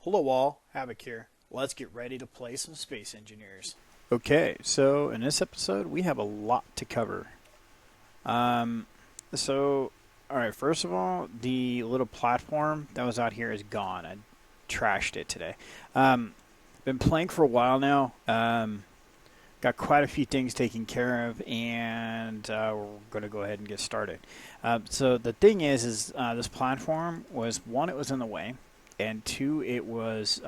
Hello all, Havoc here. Let's get ready to play some Space Engineers. Okay, so in this episode we have a lot to cover. Um, so, alright, first of all, the little platform that was out here is gone. I trashed it today. Been playing for a while now. Got quite a few things taken care of, and we're going to go ahead and get started. So the thing is this platform was, one, it was in the way, and two, it was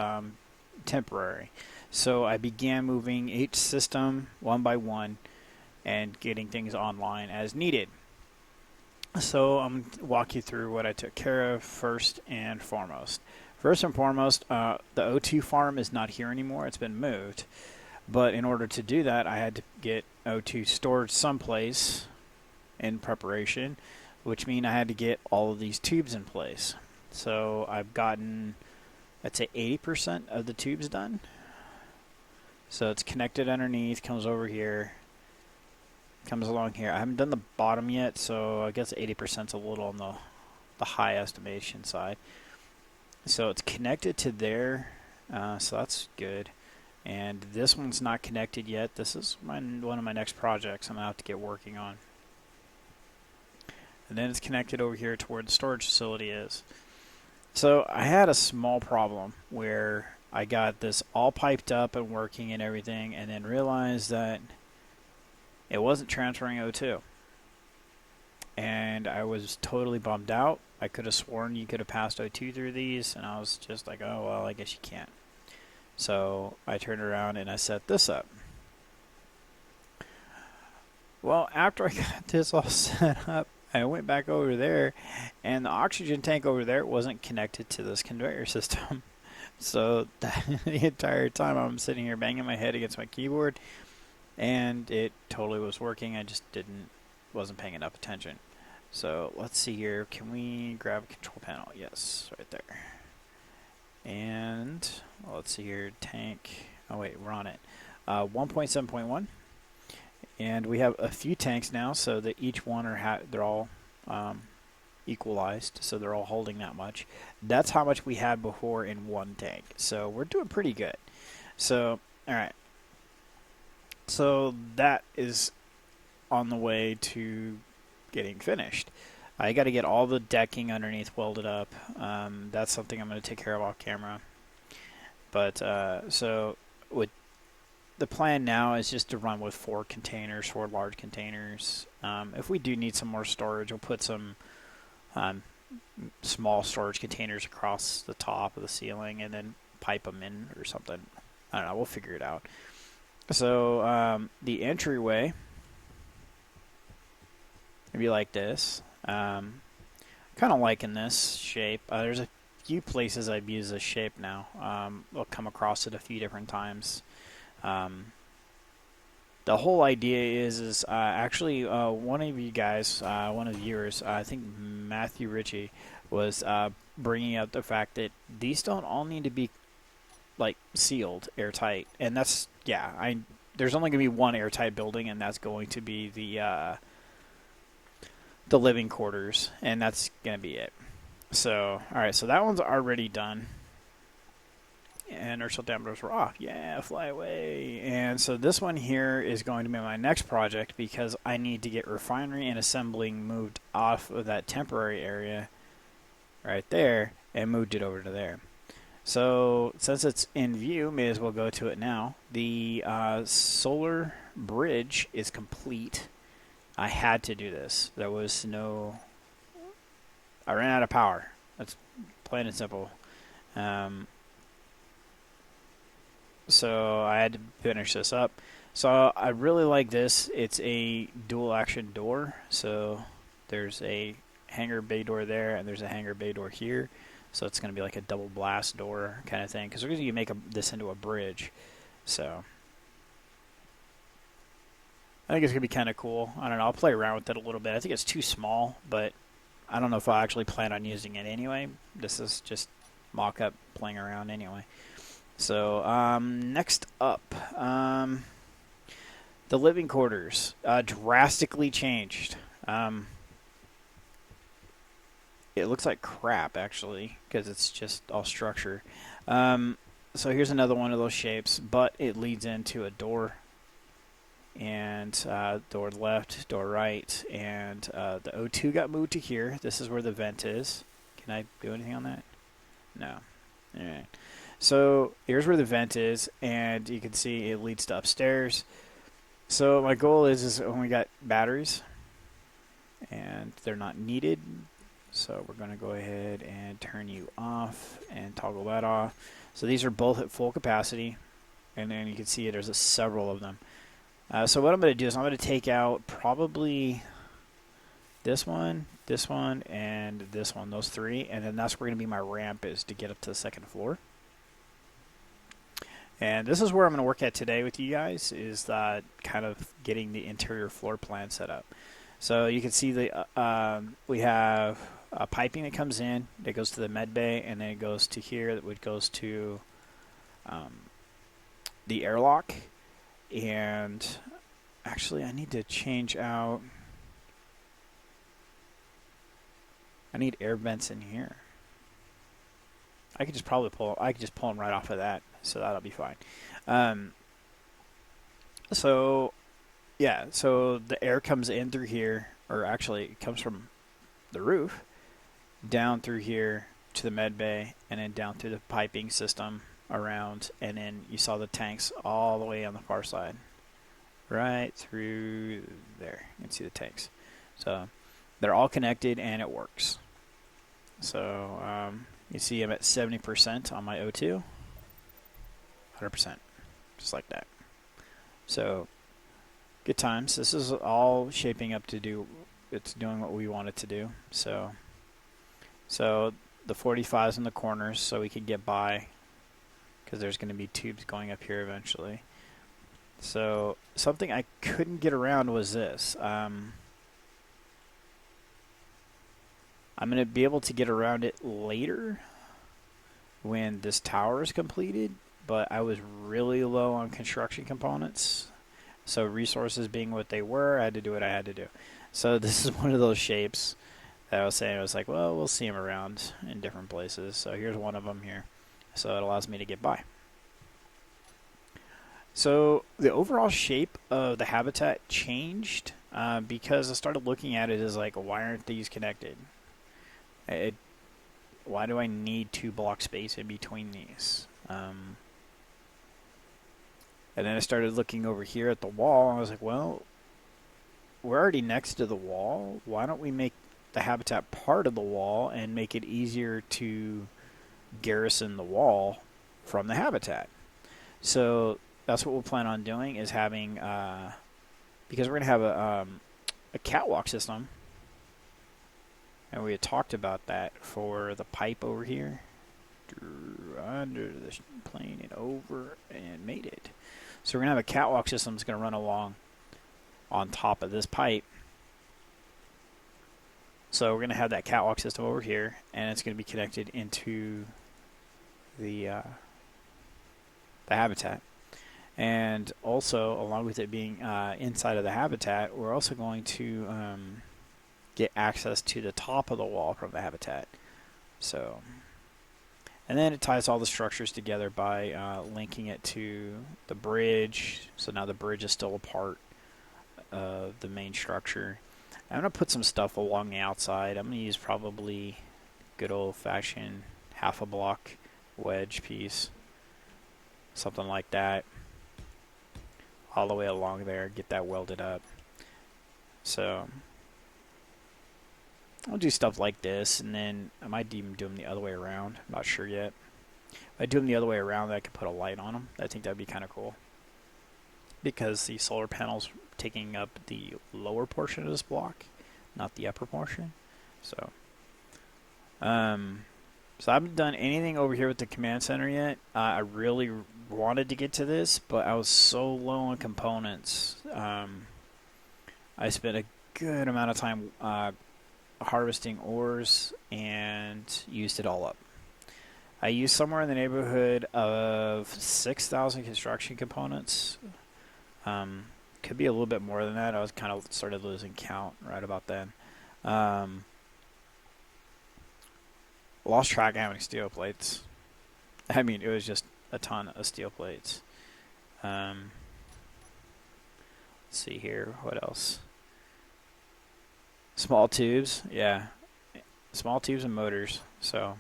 temporary. So I began moving each system one by one and getting things online as needed. So I'm going to walk you through what I took care of first and foremost. First and foremost, the O2 farm is not here anymore. It's been moved. But in order to do that, I had to get O2 stored someplace in preparation, which means I had to get all of these tubes in place. So I've gotten, I'd say 80% of the tubes done. So it's connected underneath, comes over here, comes along here. I haven't done the bottom yet, so I guess 80% is a little on the high estimation side. So it's connected to there, so that's good. And this one's not connected yet. This is one of my next projects I'm going to have to get working on. And then it's connected over here to where the storage facility is. So I had a small problem where I got this all piped up and working and everything, and then realized that it wasn't transferring O2. And I was totally bummed out. I could have sworn you could have passed O2 through these, and I was just like, oh, well, I guess you can't. So I turned around and I set this up. Well, after I got this all set up, I went back over there, and the oxygen tank over there wasn't connected to this conveyor system. So the entire time I'm sitting here banging my head against my keyboard, and it totally was working. I just wasn't paying enough attention. So let's see here. Can we grab a control panel? Yes, right there. And let's see here, tank. Oh wait, we're on it. 1.7.1, and we have a few tanks now, so that each one they're all equalized, so they're all holding that much. That's how much we had before in one tank, so we're doing pretty good. So all right, so that is on the way to getting finished. I got to get all the decking underneath welded up. That's something I'm going to take care of off camera. But so with the plan now is just to run with 4 large containers. If we do need some more storage, we'll put some small storage containers across the top of the ceiling and then pipe them in or something. I don't know. We'll figure it out. So the entryway would be like this. Kind of liking this shape. There's a few places I've used this shape now. I'll come across it a few different times. The whole idea is actually one of you guys, one of the viewers, I think Matthew Ritchie, was bringing up the fact that these don't all need to be like sealed airtight, and that's there's only going to be one airtight building, and that's going to be the living quarters, and that's going to be it. So, alright, so that one's already done. And inertial dampers were off. Yeah, fly away. And so this one here is going to be my next project because I need to get refinery and assembling moved off of that temporary area right there and moved it over to there. So since it's in view, may as well go to it now. The solar bridge is complete. I had to do this. There was no... I ran out of power. That's plain and simple. So I had to finish this up. So I really like this. It's a dual action door. So there's a hangar bay door there, and there's a hangar bay door here. So it's going to be like a double blast door kind of thing, because we're going to make this into a bridge. So I think it's going to be kind of cool. I don't know. I'll play around with it a little bit. I think it's too small, but I don't know if I actually plan on using it anyway. This is just mock-up playing around anyway. So next up, the living quarters drastically changed. It looks like crap, actually, because it's just all structure. So here's another one of those shapes, but it leads into a door, and door left, door right, and the O2 got moved to here. This is where the vent is. Can I do anything on that? No. All right. So here's where the vent is, and you can see it leads to upstairs. So my goal is when we got batteries, and they're not needed. So we're going to go ahead and turn you off and toggle that off. So these are both at full capacity, and then you can see there's several of them. So what I'm going to do is I'm going to take out probably this one, and this one, those three, and then that's where going to be my ramp is to get up to the second floor. And this is where I'm going to work at today with you guys, is that kind of getting the interior floor plan set up. So you can see we have piping that comes in, that goes to the med bay, and then it goes to here, that goes to the airlock. And actually, I need to change out. I need air vents in here. I could just pull them right off of that, so that'll be fine. So the air comes in through here, or actually it comes from the roof down through here to the med bay, and then down through the piping system around, and then you saw the tanks all the way on the far side, right through there. You can see the tanks. So they're all connected and it works. So you see I'm at 70% on my O2, 100%, just like that. So good times. This is all shaping up to do. It's doing what we want it to do. So the 45's in the corners, so we can get by, because there's going to be tubes going up here eventually. So something I couldn't get around was this. I'm going to be able to get around it later when this tower is completed, but I was really low on construction components. So resources being what they were, I had to do what I had to do. So this is one of those shapes that I was saying. I was like, well, we'll see them around in different places. So here's one of them here. So it allows me to get by. So the overall shape of the habitat changed because I started looking at it as like, why aren't these connected? Why do I need 2 block space in between these? And then I started looking over here at the wall, and I was like, well, we're already next to the wall. Why don't we make the habitat part of the wall and make it easier to garrison the wall from the habitat? So that's what we'll plan on doing, is having, because we're going to have a catwalk system. And we had talked about that for the pipe over here. Under the plane and over, and made it. So we're going to have a catwalk system that's going to run along on top of this pipe. So we're going to have that catwalk system over here, and it's going to be connected into the habitat. And also, along with it being inside of the habitat, we're also going to get access to the top of the wall from the habitat. So, and then it ties all the structures together by linking it to the bridge. So now the bridge is still a part of the main structure. I'm going to put some stuff along the outside. I'm going to use probably good old-fashioned half a block wedge piece, something like that, all the way along there, get that welded up. So I'll do stuff like this, and then I might even do them the other way around. I'm not sure yet. If I do them the other way around, I could put a light on them. I think that would be kind of cool, because the solar panel's taking up the lower portion of this block, not the upper portion. So I haven't done anything over here with the command center yet. I really wanted to get to this, but I was so low on components. I spent a good amount of time harvesting ores and used it all up. I used somewhere in the neighborhood of 6,000 construction components. Could be a little bit more than that. I was kind of started losing count right about then. Lost track of how many steel plates. I mean, it was just a ton of steel plates. Let's see here. What else? Small tubes. Yeah. Small tubes and motors. So,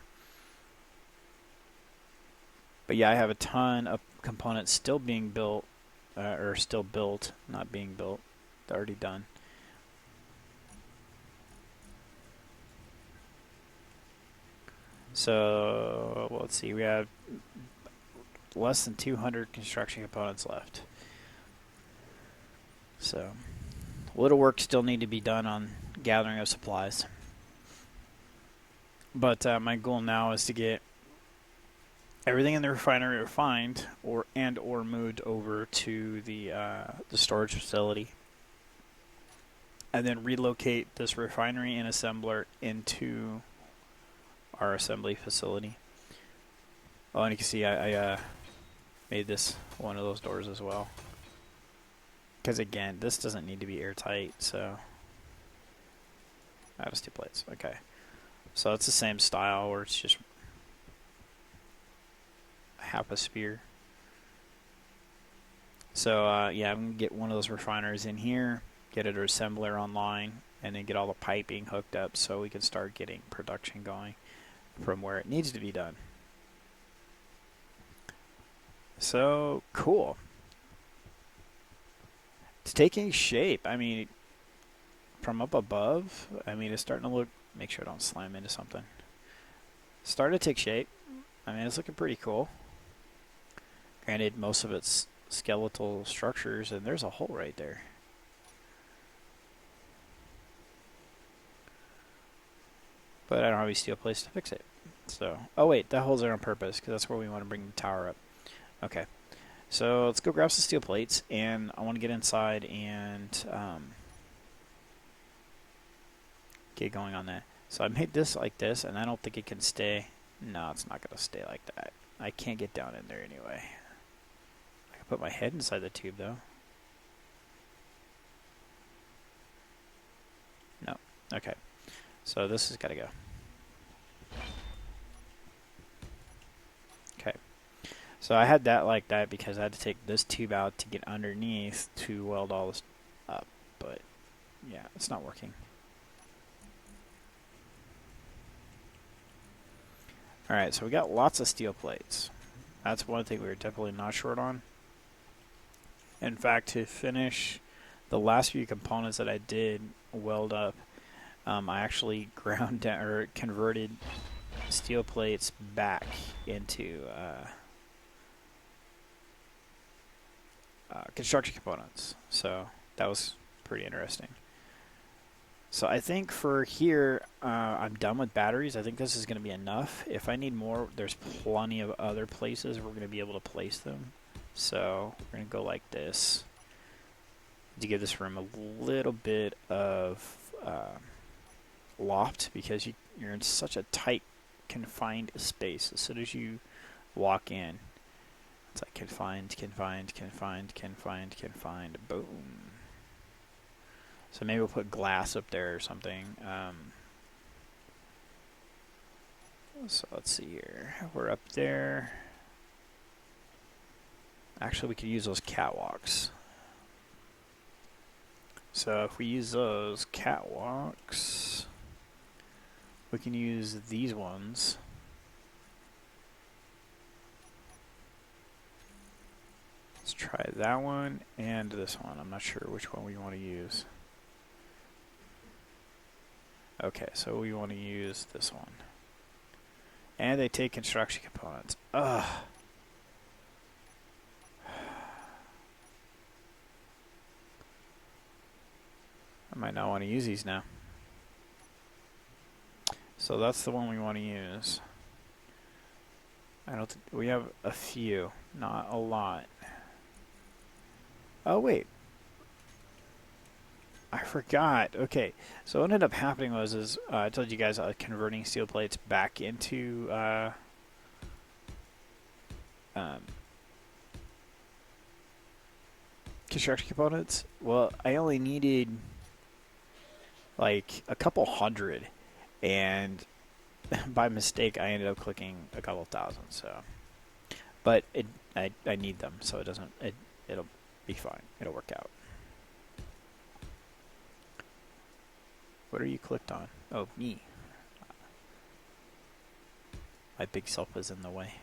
but yeah, I have a ton of components still being built, or still built, not being built. They're already done. So, well, let's see. We have less than 200 construction components left. So, a little work still need to be done on gathering of supplies. But my goal now is to get everything in the refinery refined or moved over to the storage facility, and then relocate this refinery and assembler into our assembly facility. Oh, and you can see I made this one of those doors as well. Because again, this doesn't need to be airtight, so out of steel plates. Okay, so it's the same style where it's just half a spear. So yeah, I'm gonna get one of those refiners in here, get an assembler online, and then get all the piping hooked up so we can start getting production going from where it needs to be done. So cool. It's taking shape. I mean, from up above, I mean, it's starting to look. Make sure I don't slam into something. Starting to take shape. I mean, it's looking pretty cool. Granted, most of it's skeletal structures, and there's a hole right there. But I don't have any steel plates to fix it. So, oh wait, that hole's there on purpose, because that's where we want to bring the tower up. Okay. So let's go grab some steel plates, and I want to get inside and get going on that. So I made this like this, and I don't think it can stay. No, it's not going to stay like that. I can't get down in there anyway. I can put my head inside the tube, though. No. Okay. So this has got to go. Okay. So I had that like that because I had to take this tube out to get underneath to weld all this up. But yeah, it's not working. Alright, so we got lots of steel plates. That's one thing we were definitely not short on. In fact, to finish the last few components that I did weld up, I actually ground down or converted steel plates back into construction components. So that was pretty interesting. So I think for here, I'm done with batteries. I think this is going to be enough. If I need more, there's plenty of other places we're going to be able to place them. So we're going to go like this to give this room a little bit of loft, because you're in such a tight, confined space. As soon as you walk in, it's like confined, boom. So maybe we'll put glass up there or something. So let's see here. We're up there. Actually, we could use those catwalks. So if we use those catwalks, we can use these ones. Let's try that one and this one. I'm not sure which one we want to use. Okay, so we want to use this one. And they take construction components. Ugh. I might not want to use these now. So that's the one we want to use. I don't think we have a few, not a lot. Oh wait, I forgot. Okay, so what ended up happening was I told you guys I was converting steel plates back into construction components. Well, I only needed like a couple hundred, and by mistake I ended up clicking a couple thousand. So but I need them, so it'll be fine. It'll work out. What are you clicked on? Oh, me. My big self is in the way.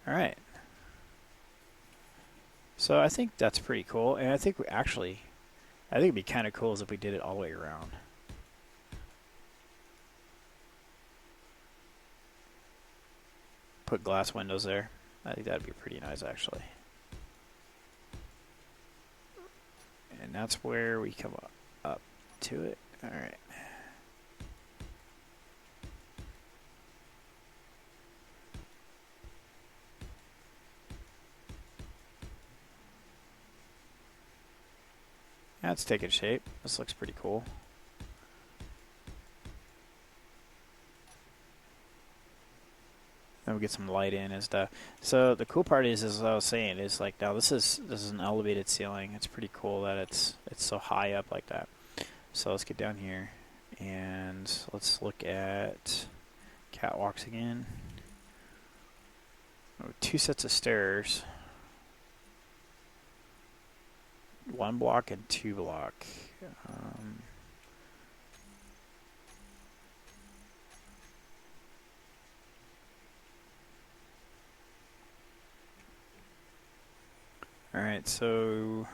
All right. So I think that's pretty cool, and I think I think it'd be kind of cool if we did it all the way around. Put glass windows there. I think that'd be pretty nice, actually. And that's where we come up to it. All right. That's taking shape. This looks pretty cool. Then we get some light in and stuff. So the cool part is, as I was saying, is like now this is an elevated ceiling. It's pretty cool that it's so high up like that. So let's get down here and let's look at catwalks again. Oh, 2 sets of stairs. 1 block and 2 block. All right, so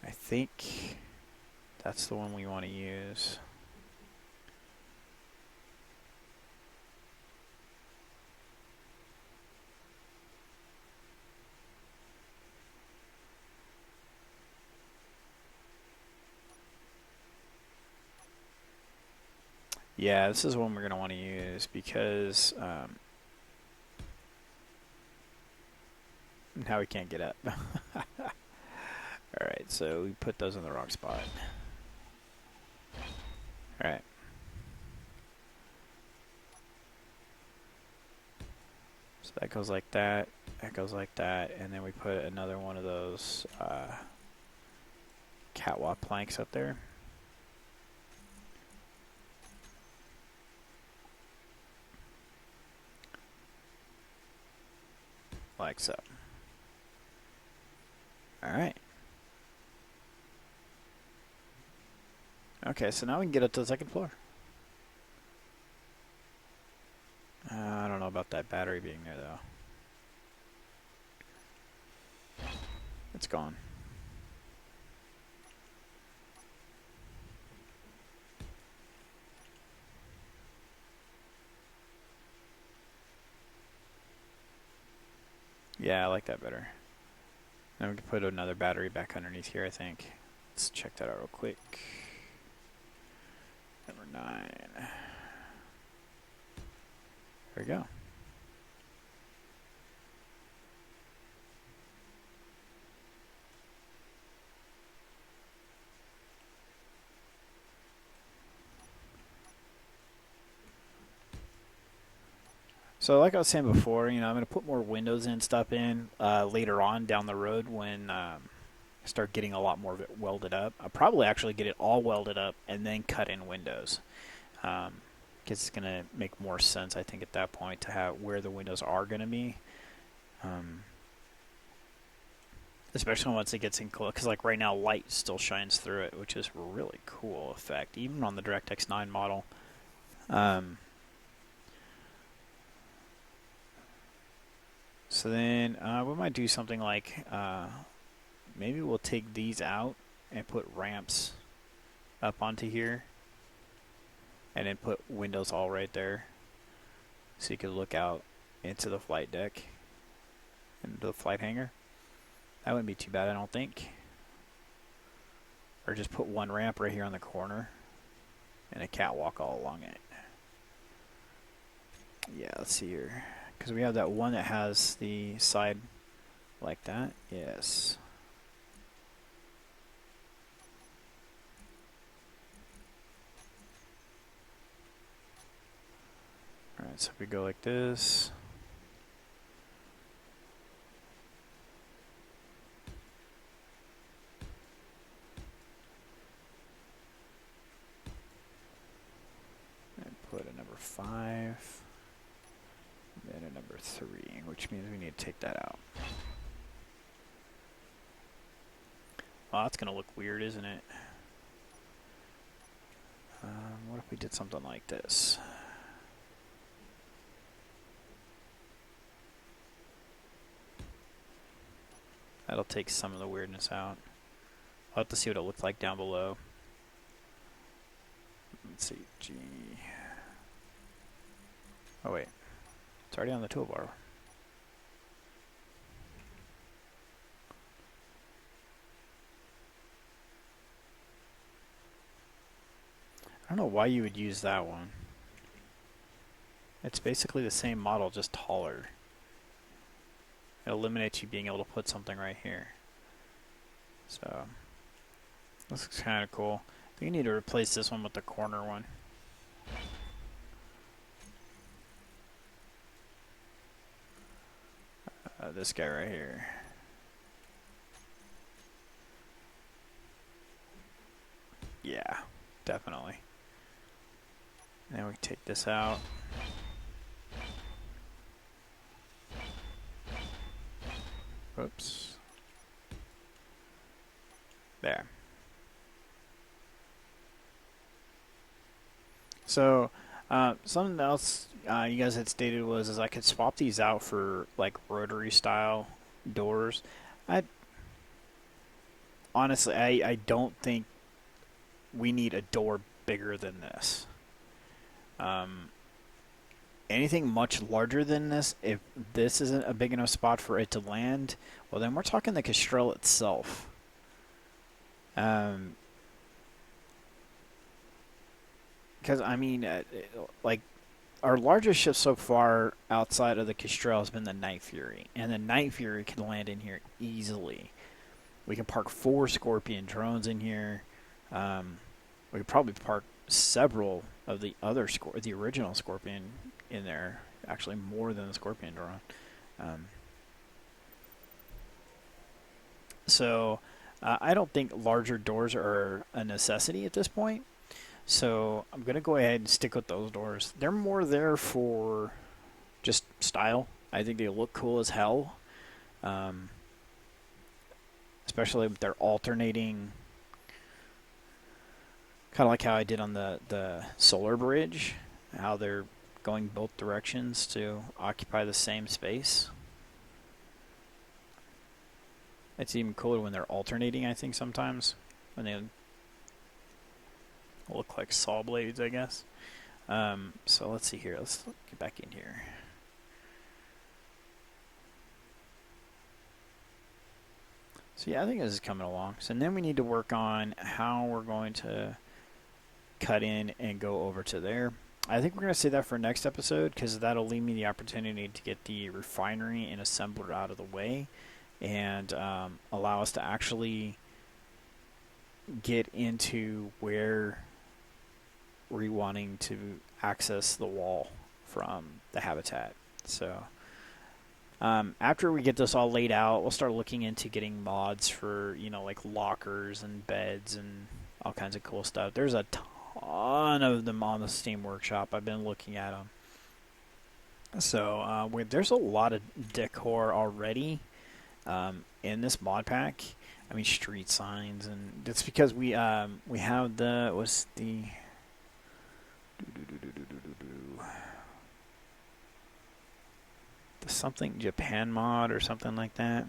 I think that's the one we want to use. Yeah, this is one we're going to want to use because now we can't get up. Alright, so we put those in the wrong spot. Alright. So that goes like that goes like that, and then we put another one of those catwalk planks up there. Like so. Alright. Okay, so now we can get up to the 2nd floor. I don't know about that battery being there, though. It's gone. Yeah, I like that better. Then we can put another battery back underneath here, I think. Let's check that out real quick. Number 9. There we go. So like I was saying before, I'm going to put more windows and stuff in later on down the road when I start getting a lot more of it welded up. I'll probably actually get it all welded up and then cut in windows. Because it's going to make more sense, I think, at that point to have where the windows are going to be. Especially once it gets in close. Because like right now, light still shines through it, which is a really cool effect, even on the DirectX 9 model. So then we might do something like maybe we'll take these out and put ramps up onto here and then put windows all right there so you could look out into the flight deck and the flight hangar. That wouldn't be too bad, I don't think. Or just put 1 ramp right here on the corner and a catwalk all along it. Yeah, let's see here. Because we have that one that has the side like that. Yes. Alright, so if we go like this. And put a number 5. Then then a number 3, which means we need to take that out. Well, that's going to look weird, isn't it? What if we did something like this? That'll take some of the weirdness out. I'll have to see what it looks like down below. Let's see, G. Oh wait, it's already on the toolbar. I don't know why you would use that one. It's basically the same model, just taller. It eliminates you being able to put something right here. So, this looks kind of cool. I think you need to replace this one with the corner one. This guy right here. Yeah, definitely. Now we take this out. Oops. There. So, something else you guys had stated was I could swap these out for like rotary style doors. Honestly, I don't think we need a door bigger than this. Anything much larger than this, if this isn't a big enough spot for it to land, well then we're talking the Kestrel itself. Because I mean, like our largest ship so far outside of the Kestrel has been the Night Fury, and the Night Fury can land in here easily. We can park 4 Scorpion drones in here. We could probably park several of the other the original Scorpion in there. Actually, more than the Scorpion drone. So I don't think larger doors are a necessity at this point. So I'm going to go ahead and stick with those doors. They're more there for just style. I think they look cool as hell. Especially if they're alternating. Kind of like how I did on the solar bridge. How they're going both directions to occupy the same space. It's even cooler when they're alternating, I think, sometimes. When they look like saw blades, I guess. So let's see here. Let's get back in here. So yeah, I think this is coming along. So then we need to work on how we're going to cut in and go over to there. I think we're going to say that for next episode because that'll leave me the opportunity to get the refinery and assembler out of the way and allow us to actually get into where we're wanting to access the wall from the habitat. So after we get this all laid out, we'll start looking into getting mods for, you know, like lockers and beds and all kinds of cool stuff. There's a ton of them on the Steam Workshop. I've been looking at them. So there's a lot of decor already in this mod pack. I mean, street signs, and it's because we have the something Japan mod or something like that.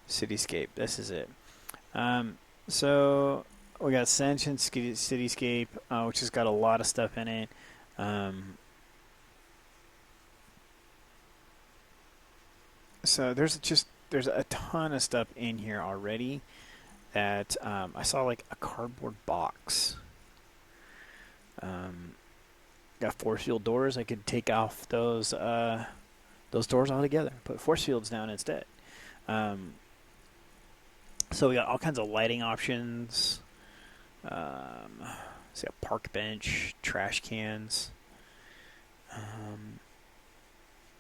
Cityscape. This is it. So we got Sentient Cityscape, which has got a lot of stuff in it. So there's a ton of stuff in here already that I saw, like a cardboard box. Got force field doors. I could take off those doors altogether. Put force fields down instead. So we got all kinds of lighting options. See a park bench, trash cans,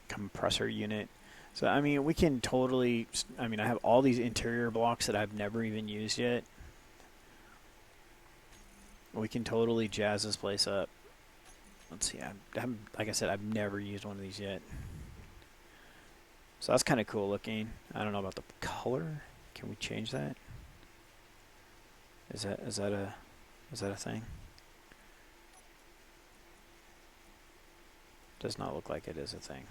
compressor unit. So, I mean, we can totally, I mean, I have all these interior blocks that I've never even used yet. We can totally jazz this place up. Let's see, like I said, I've never used one of these yet. So that's kind of cool looking. I don't know about the color. Can we change that? Is that a thing? Does not look like it is a thing.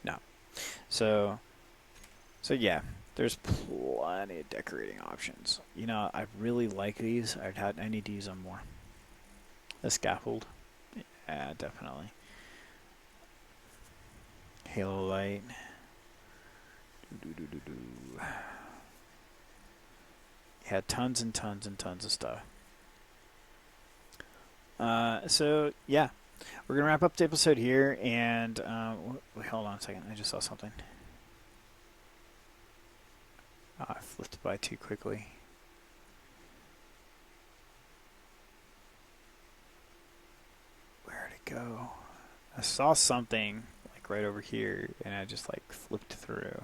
No. So yeah, there's plenty of decorating options. You know, I really like these. I need to use them more. The scaffold. Yeah, definitely. Halo light. Yeah, tons and tons and tons of stuff. So yeah, we're gonna wrap up the episode here, and hold on a second. I just saw something. Oh, I flipped by too quickly. Where'd it go? I saw something like right over here, and I just like flipped through.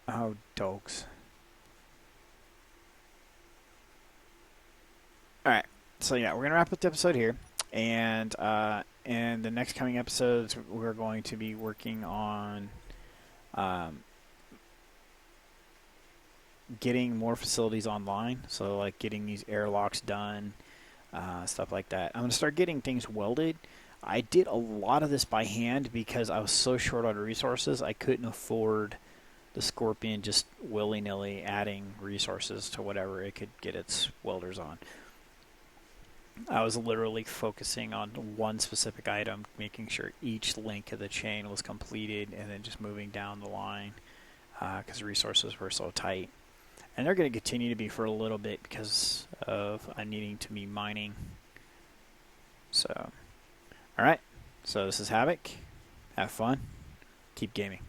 Oh, dogs. Alright, so yeah, we're going to wrap up the episode here. And in the next coming episodes, we're going to be working on getting more facilities online. So, like getting these airlocks done, stuff like that. I'm going to start getting things welded. I did a lot of this by hand because I was so short on resources. I couldn't afford the Scorpion just willy-nilly adding resources to whatever it could get its welders on. I was literally focusing on one specific item, making sure each link of the chain was completed, and then just moving down the line because resources were so tight. And they're going to continue to be for a little bit because of needing to be mining. So, alright. So this is Havoc. Have fun. Keep gaming.